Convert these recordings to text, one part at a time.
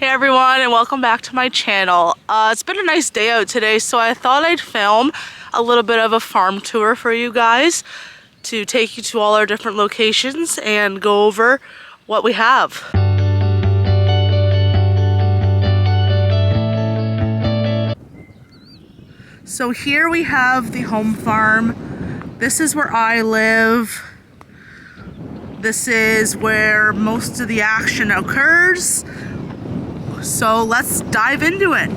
Hey everyone, and welcome back to my channel. It's been a nice day out today, so I thought I'd film a little bit of a farm tour for you guys to take you to all our different locations and go over what we have. So here we have the home farm. This is where I live. This is where most of the action occurs. So let's dive into it.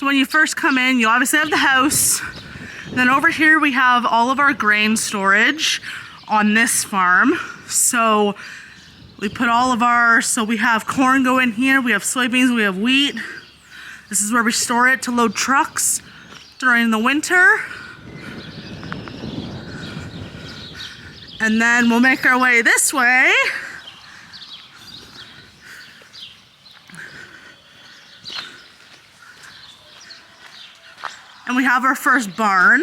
When you first come in, you obviously have the house. Then over here we have all of our grain storage on this farm. So we put all of our, we have corn go in here, we have soybeans, we have wheat. This is where we store it to load trucks during the winter. And then we'll make our way this way. And we have our first barn.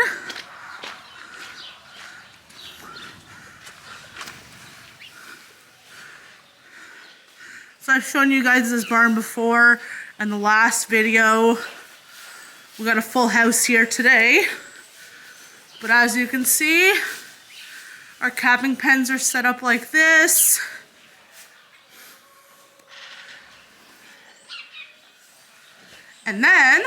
So I've shown you guys this barn before in the last video. We got a full house here today. But as you can see, our calving pens are set up like this. And then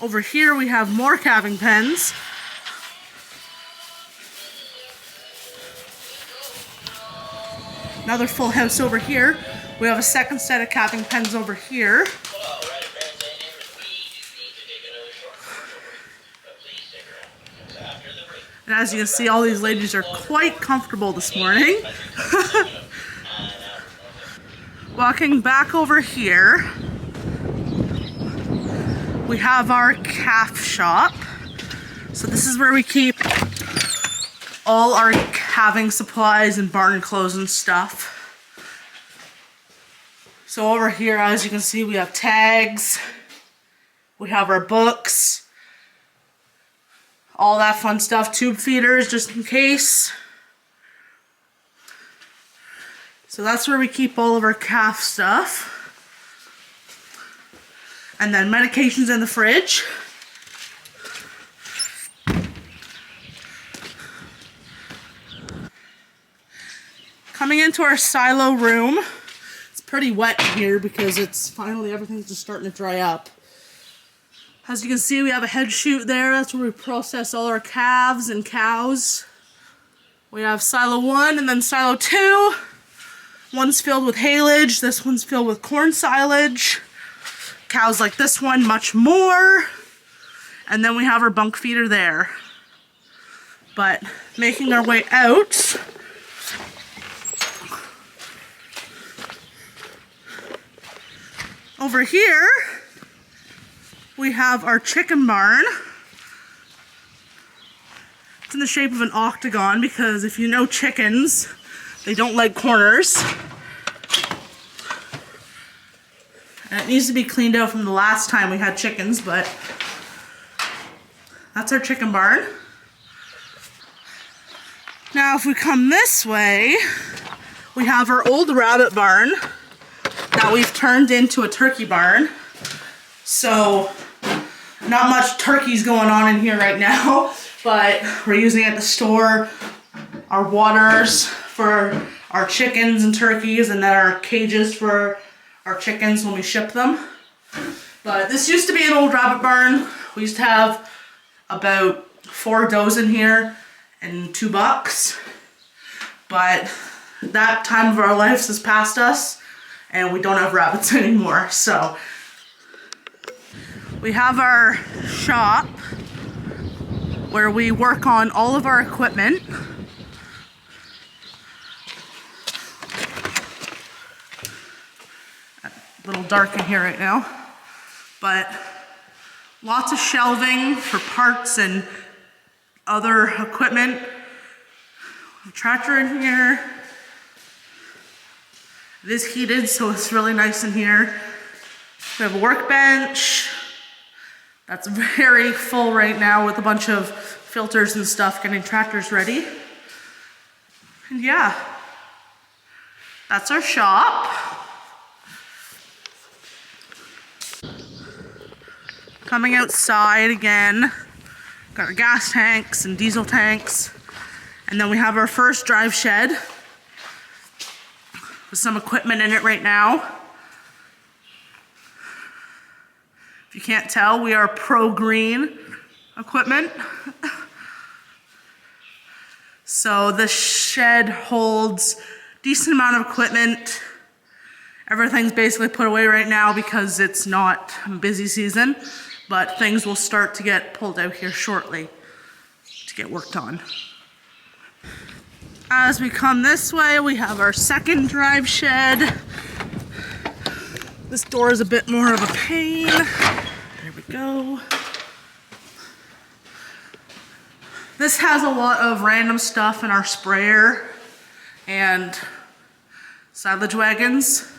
over here we have more calving pens. Another full house over here. We have a second set of calving pens over here. And as you can see, all these ladies are quite comfortable this morning. Walking back over here, we have our calf shop. So this is where we keep all our calving supplies and barn clothes and stuff. So over here, as you can see, we have tags, we have our books, all that fun stuff, tube feeders just in case. So that's where we keep all of our calf stuff. And then medications in the fridge. Coming into our silo room. It's pretty wet here because it's finally everything's just starting to dry up. As you can see, we have a head chute there. That's where we process all our calves and cows. We have silo 1 and then silo 2. One's filled with haylage. This one's filled with corn silage. Cows like this one, much more. And then we have our bunk feeder there. But making our way out, over here we have our chicken barn. It's in the shape of an octagon because if you know chickens, they don't like corners. And it needs to be cleaned out from the last time we had chickens, but that's our chicken barn. Now if we come this way, we have our old rabbit barn that we've turned into a turkey barn. So not much turkeys going on in here right now, but we're using it to store our waters for our chickens and turkeys, and then our cages for our chickens when we ship them. But this used to be an old rabbit barn. We used to have about 4 does in here and 2 bucks. but that time of our lives has passed us and we don't have rabbits anymore. So we have our shop where we work on all of our equipment. A little dark in here right now, but lots of shelving for parts and other equipment. A tractor in here. It is heated, so it's really nice in here. We have a workbench that's very full right now with a bunch of filters and stuff, getting tractors ready. And yeah, that's our shop. Coming outside again, got our gas tanks and diesel tanks. And then we have our first drive shed with some equipment in it right now. If you can't tell, we are pro green equipment. So this shed holds a decent amount of equipment. Everything's basically put away right now because it's not busy season, but things will start to get pulled out here shortly to get worked on. As we come this way, we have our second drive shed. This door is a bit more of a pain. There we go. This has a lot of random stuff in our sprayer and silage wagons.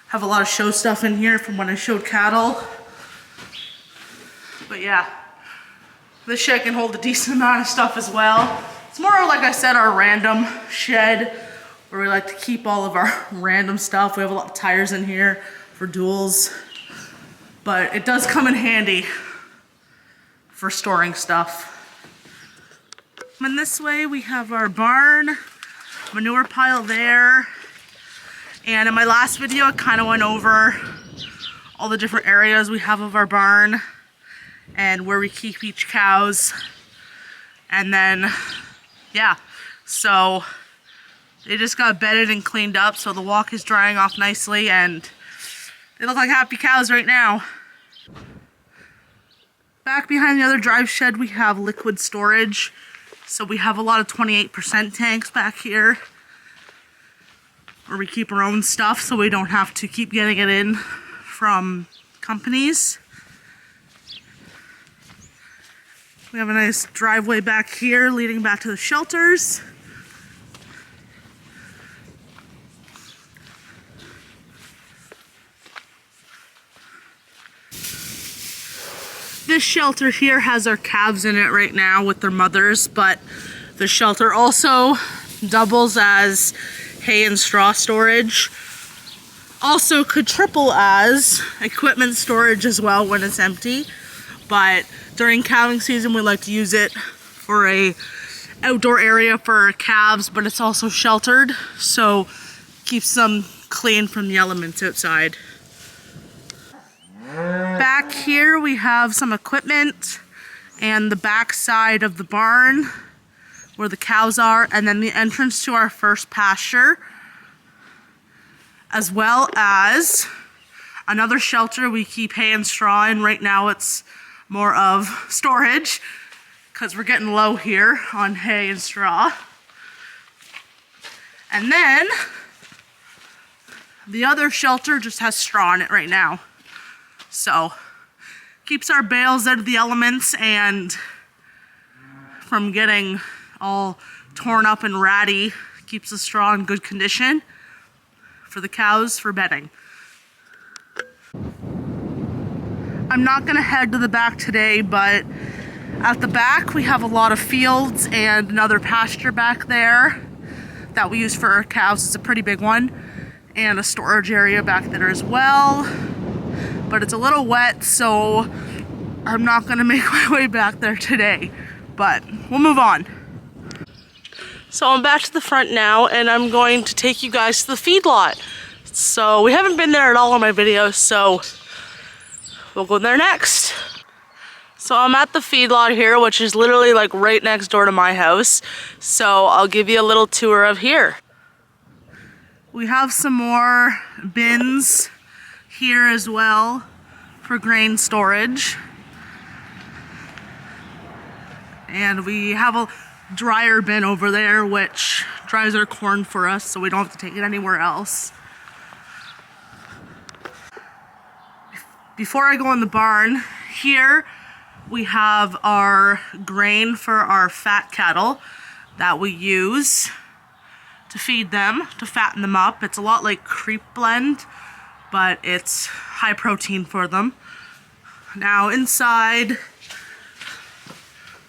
Have a lot of show stuff in here from when I showed cattle. But yeah, this shed can hold a decent amount of stuff as well. It's more, like I said, our random shed where we like to keep all of our random stuff. We have a lot of tires in here for duals, but it does come in handy for storing stuff. And this way we have our barn, manure pile there. And in my last video, I kind of went over all the different areas we have of our barn and where we keep each cows. And then, yeah, so they just got bedded and cleaned up, so the walk is drying off nicely and they look like happy cows right now. Back behind the other drive shed, we have liquid storage. So we have a lot of 28% tanks back here where we keep our own stuff so we don't have to keep getting it in from companies. We have a nice driveway back here leading back to the shelters. This shelter here has our calves in it right now with their mothers, but the shelter also doubles as hay and straw storage. Also could triple as equipment storage as well when it's empty, but during calving season we like to use it for a outdoor area for calves, but it's also sheltered, so keeps them clean from the elements outside. Back here we have some equipment and the back side of the barn where the cows are, and then the entrance to our first pasture, as well as another shelter we keep hay and straw in. Right now it's more of storage because we're getting low here on hay and straw. And then the other shelter just has straw in it right now. So keeps our bales out of the elements and from getting all torn up and ratty. Keeps the straw in good condition for the cows for bedding. I'm not gonna head to the back today, but at the back we have a lot of fields and another pasture back there that we use for our cows. It's a pretty big one, and a storage area back there as well. But it's a little wet, so I'm not gonna make my way back there today, but we'll move on. So I'm back to the front now, and I'm going to take you guys to the feedlot. So we haven't been there at all in my videos, so we'll go there next. So I'm at the feedlot here, which is literally like right next door to my house. So I'll give you a little tour of here. We have some more bins here as well for grain storage. And we have a dryer bin over there which dries our corn for us so we don't have to take it anywhere else. Before I go in the barn, here we have our grain for our fat cattle that we use to feed them, to fatten them up. It's a lot like creep blend, but it's high protein for them. Now inside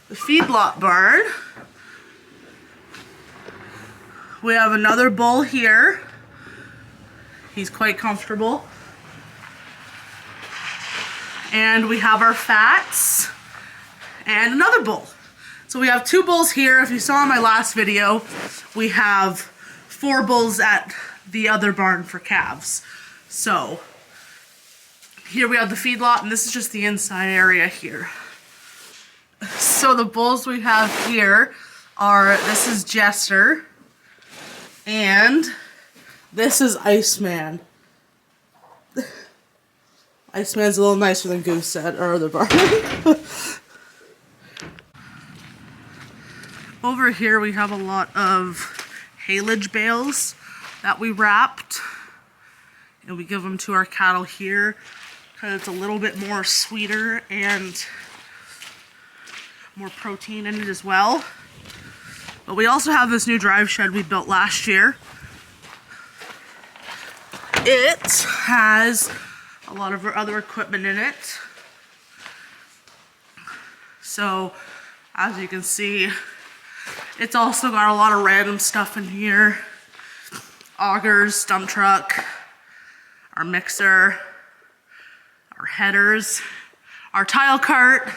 the feedlot barn, we have another bull here. He's quite comfortable. And we have our fats and another bull. So we have 2 bulls here. If you saw in my last video, we have 4 bulls at the other barn for calves. So here we have the feedlot, and this is just the inside area here. So the bulls we have here are, this is Jester, and this is Iceman. Iceman's a little nicer than Goose at our other barn. Over here we have a lot of haylage bales that we wrapped, and we give them to our cattle here because it's a little bit more sweeter and more protein in it as well. But we also have this new drive shed we built last year. It has a lot of our other equipment in it. So, as you can see, it's also got a lot of random stuff in here. Augers, dump truck, our mixer, our headers, our tile cart.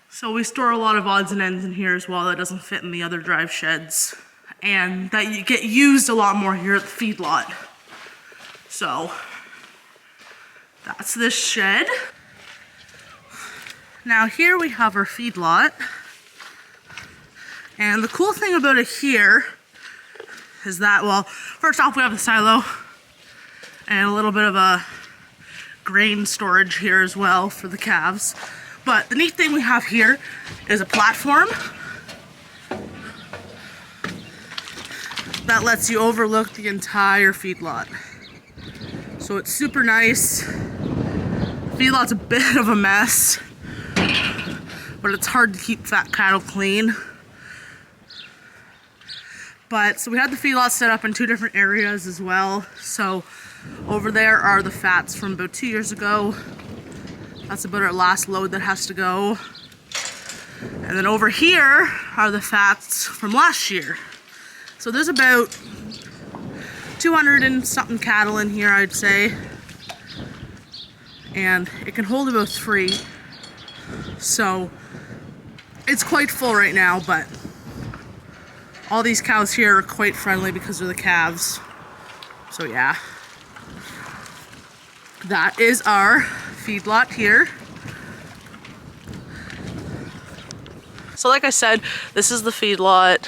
So we store a lot of odds and ends in here as well that doesn't fit in the other drive sheds. And that you get used a lot more here at the feedlot. So, that's this shed. Now here we have our feedlot. And the cool thing about it here is that, well, first off we have the silo and a little bit of a grain storage here as well for the calves. But the neat thing we have here is a platform that lets you overlook the entire feedlot. So it's super nice. Feedlot's a bit of a mess, but it's hard to keep fat cattle clean. But so we had the feedlot set up in 2 different areas as well. So over there are the fats from about 2 years ago. That's about our last load that has to go. And then over here are the fats from last year. So there's about 200 and something cattle in here, I'd say. And it can hold about 3. So it's quite full right now, but all these cows here are quite friendly because they're the calves. So yeah. That is our feedlot here. So like I said, this is the feedlot.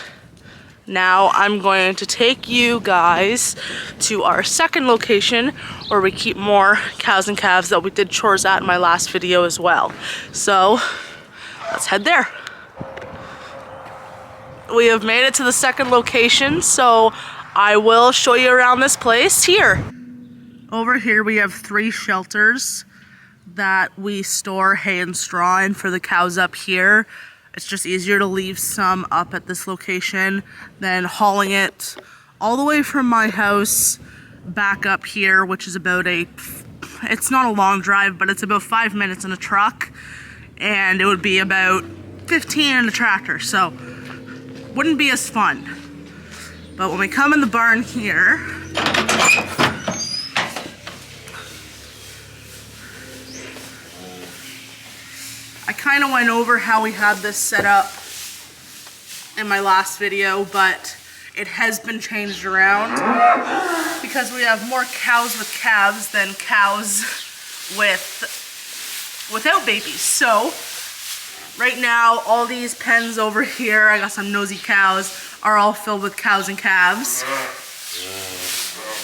Now I'm going to take you guys to our second location where we keep more cows and calves that we did chores at in my last video as well. So let's head there. We have made it to the second location, so I will show you around this place here. Over here we have 3 shelters that we store hay and straw in for the cows up here. It's just easier to leave some up at this location than hauling it all the way from my house back up here, which is about it's not a long drive, but it's about 5 minutes in a truck, and it would be about 15 in a tractor, so wouldn't be as fun. But when we come in the barn here, I kind of went over how we had this set up in my last video, but it has been changed around because we have more cows with calves than cows with without babies. So right now, all these pens over here, I got some nosy cows, are all filled with cows and calves.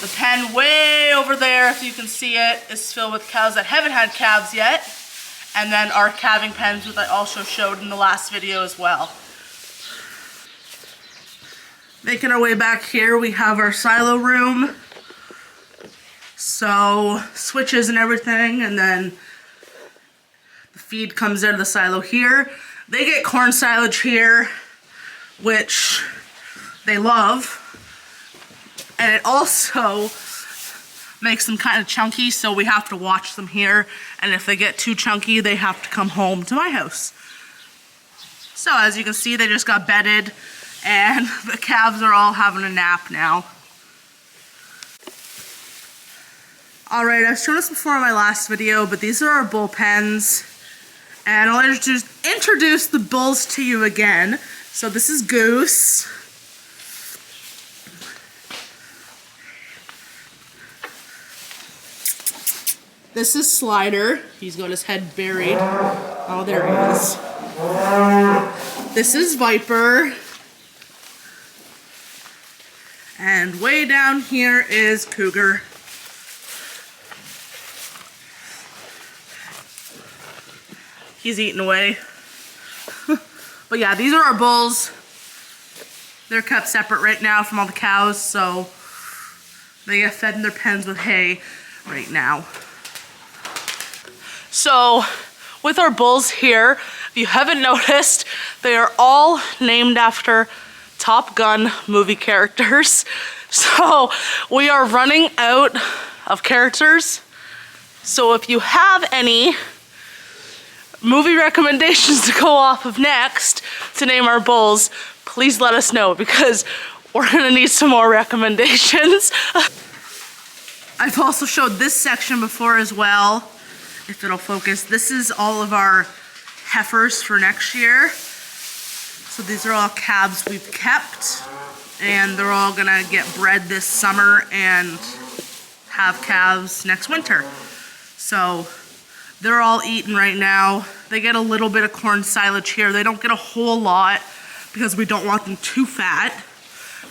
The pen way over there, if you can see it, is filled with cows that haven't had calves yet. And then our calving pens, which I also showed in the last video as well. Making our way back here, we have our silo room. So, switches and everything, and then the feed comes out of the silo here. They get corn silage here, which they love. And it also makes them kind of chunky, so we have to watch them here. And if they get too chunky, they have to come home to my house. So as you can see, they just got bedded, and the calves are all having a nap now. Alright, I've shown this before in my last video, but these are our bull pens. And I'll introduce the bulls to you again. So this is Goose. This is Slider. He's got his head buried. Oh, there he is. This is Viper. And way down here is Cougar. He's eating away. But yeah, these are our bulls. They're kept separate right now from all the cows, so they get fed in their pens with hay right now. So with our bulls here, if you haven't noticed, they are all named after Top Gun movie characters. So we are running out of characters. So if you have any movie recommendations to go off of next to name our bulls, please let us know, because we're gonna need some more recommendations. I've also showed this section before as well, if it'll focus. This is all of our heifers for next year. So these are all calves we've kept, and they're all gonna get bred this summer and have calves next winter. So they're all eating right now. They get a little bit of corn silage here. They don't get a whole lot because we don't want them too fat,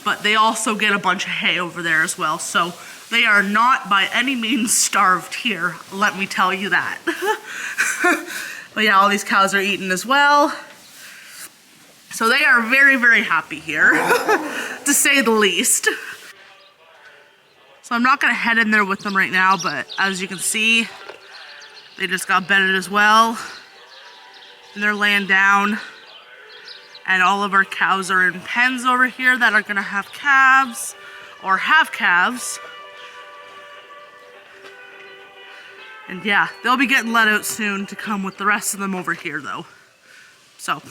but they also get a bunch of hay over there as well. So they are not by any means starved here, let me tell you that. But yeah, all these cows are eating as well. So they are very, very happy here, to say the least. So I'm not gonna head in there with them right now, but as you can see, they just got bedded as well. And they're laying down. And all of our cows are in pens over here that are gonna have calves, or have calves. And yeah, they'll be getting let out soon to come with the rest of them over here though. So,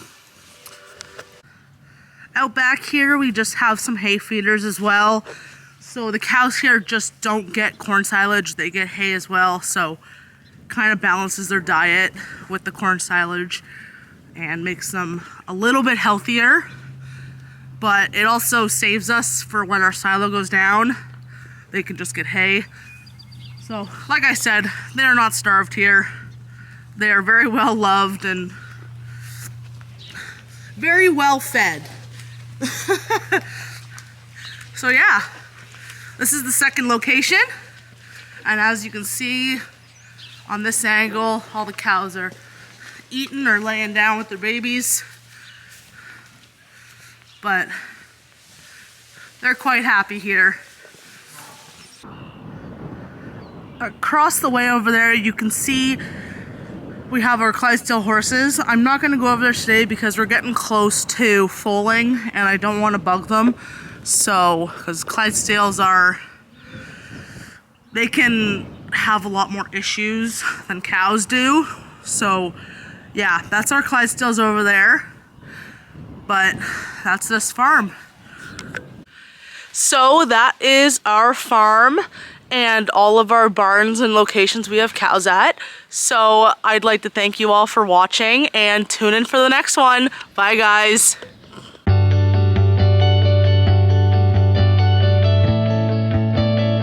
out back here, we just have some hay feeders as well. So the cows here just don't get corn silage, they get hay as well. So kind of balances their diet with the corn silage and makes them a little bit healthier. But it also saves us for when our silo goes down. They can just get hay. So, like I said, they're not starved here. They are very well loved and very well fed. So yeah, this is the second location. And as you can see on this angle, all the cows are eating or laying down with their babies. But they're quite happy here. Across the way over there, you can see we have our Clydesdale horses. I'm not going to go over there today because we're getting close to foaling and I don't want to bug them. So, because Clydesdales they can have a lot more issues than cows do. So, yeah, that's our Clydesdales over there. But that's this farm. So that is our farm and all of our barns and locations we have cows at. So I'd like to thank you all for watching and tune in for the next one. Bye guys.